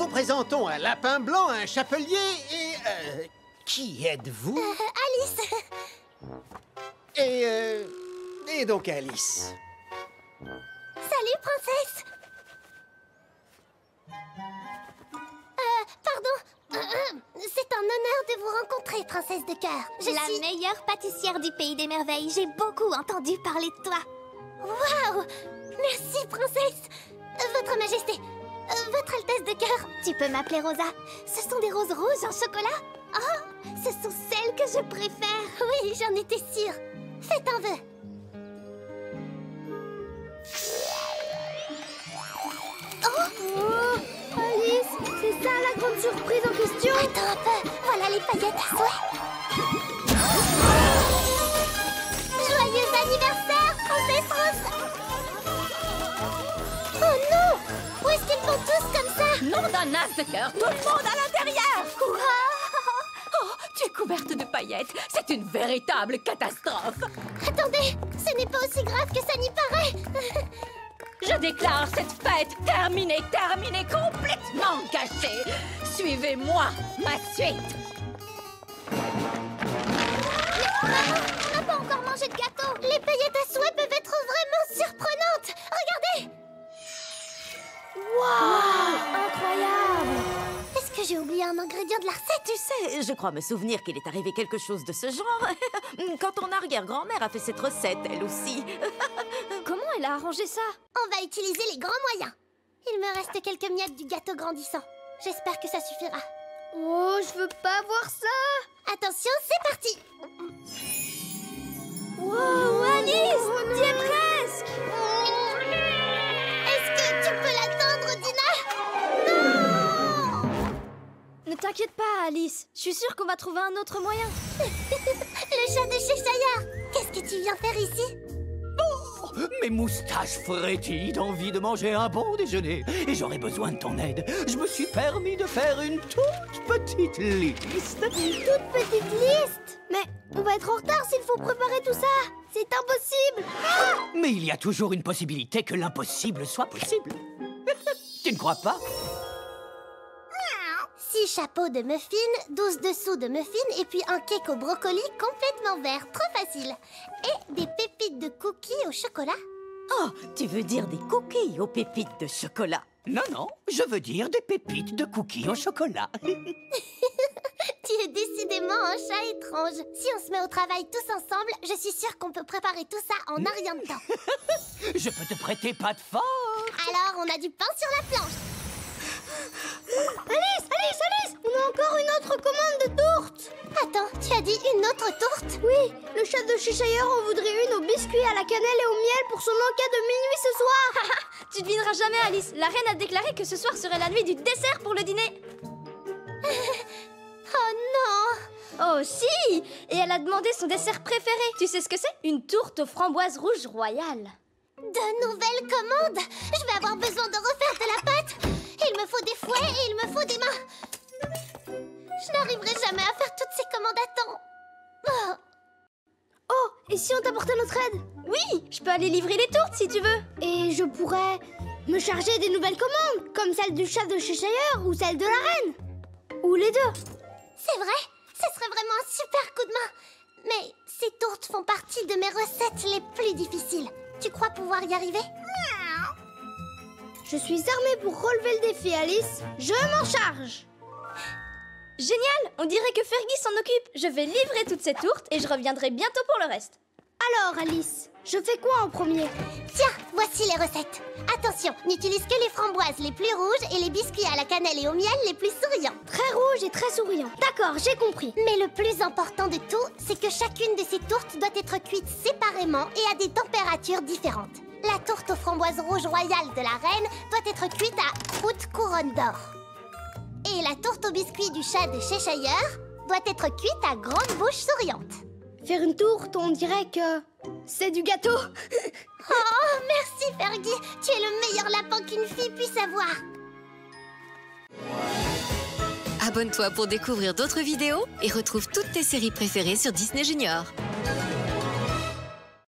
vous présentons un lapin blanc, un chapelier et... qui êtes-vous? Alice. Et donc Alice. Salut, princesse. Pardon. C'est un honneur de vous rencontrer, princesse de cœur. Je suis la meilleure pâtissière du pays des merveilles. J'ai beaucoup entendu parler de toi. Waouh! Merci, princesse. Votre majesté, votre altesse de cœur. Tu peux m'appeler Rosa. Ce sont des roses rouges en chocolat. Oh, ce sont celles que je préfère. Oui, j'en étais sûre. Faites un vœu. Oh, Alice, c'est ça la grande surprise en question? Attends un peu, voilà les paillettes à souhait. Joyeux anniversaire, princesse Rose. Oh non! Où est-ce qu'ils vont tous comme ça? Nom d'un as de cœur, tout le monde à l'intérieur! Wow! Oh, tu es couverte de paillettes, c'est une véritable catastrophe! Attendez, ce n'est pas aussi grave que ça n'y paraît. Je déclare cette fête terminée, complètement gâchée. Suivez-moi, ma suite. Maman, on n'a pas encore mangé de gâteau. Les paillettes à souhait peuvent être vraiment surprenantes. Regardez. Wow, incroyable! Est-ce que j'ai oublié un ingrédient de la recette? Tu sais, je crois me souvenir qu'il est arrivé quelque chose de ce genre quand ton arrière-grand-mère a fait cette recette, elle aussi. Comment elle a arrangé ça? On va utiliser les grands moyens. Il me reste quelques miettes du gâteau grandissant. J'espère que ça suffira. Oh, je veux pas voir ça! Attention, c'est parti. Wow, Alice, t'y es presque! Est-ce que tu peux l'attendre, Dina? Non! Ne t'inquiète pas, Alice. Je suis sûre qu'on va trouver un autre moyen. Le chat de Cheshire. Qu'est-ce que tu viens faire ici? Mes moustaches frétillent d'envie de manger un bon déjeuner et j'aurais besoin de ton aide. Je me suis permis de faire une toute petite liste. Une toute petite liste? Mais on va être en retard s'il faut préparer tout ça. C'est impossible. Mais il y a toujours une possibilité que l'impossible soit possible. Tu ne crois pas? 6 chapeaux de muffins, 12 dessous de muffins et puis un cake au brocoli complètement vert. Trop facile. Et des pépites de cookies au chocolat. Oh, tu veux dire des cookies aux pépites de chocolat? Non, non, je veux dire des pépites de cookies au chocolat. Tu es décidément un chat étrange. Si on se met au travail tous ensemble, je suis sûre qu'on peut préparer tout ça en un rien de temps. Je peux te prêter pas de force. Alors, on a du pain sur la planche. Alice, on a encore une autre commande de tourte. Attends, tu as dit une autre tourte? Oui, le chat de Cheshire en voudrait une au biscuit à la cannelle et au miel pour son encas de minuit ce soir. Tu devineras jamais, Alice. La reine a déclaré que ce soir serait la nuit du dessert pour le dîner. Oh non! Oh si! Et elle a demandé son dessert préféré. Tu sais ce que c'est? Une tourte aux framboises rouges royales. De nouvelles commandes? Je vais avoir besoin de refaire de la pâte. Il me faut des fouets et il me faut des mains. Je n'arriverai jamais à faire toutes ces commandes à temps. Oh. Oh, et si on t'apportait notre aide? Oui, je peux aller livrer les tourtes si tu veux. Et je pourrais me charger des nouvelles commandes, comme celle du chat de Cheshire ou celle de la reine. Ou les deux. C'est vrai, ce serait vraiment un super coup de main. Mais ces tourtes font partie de mes recettes les plus difficiles. Tu crois pouvoir y arriver? Je suis armée pour relever le défi, Alice. Je m'en charge. Génial! On dirait que Fergie s'en occupe. Je vais livrer toutes ces tourtes et je reviendrai bientôt pour le reste. Alors, Alice, je fais quoi en premier? Tiens, voici les recettes. Attention, n'utilise que les framboises les plus rouges et les biscuits à la cannelle et au miel les plus souriants. Très rouge et très souriant. D'accord, j'ai compris. Mais le plus important de tout, c'est que chacune de ces tourtes doit être cuite séparément et à des températures différentes. La tourte aux framboises rouges royales de la reine doit être cuite à haute couronne d'or. Et la tourte au biscuit du chat de Cheshire doit être cuite à grande bouche souriante. Faire une tourte, on dirait que c'est du gâteau. Oh, merci Fergie. Tu es le meilleur lapin qu'une fille puisse avoir. Abonne-toi pour découvrir d'autres vidéos et retrouve toutes tes séries préférées sur Disney Junior.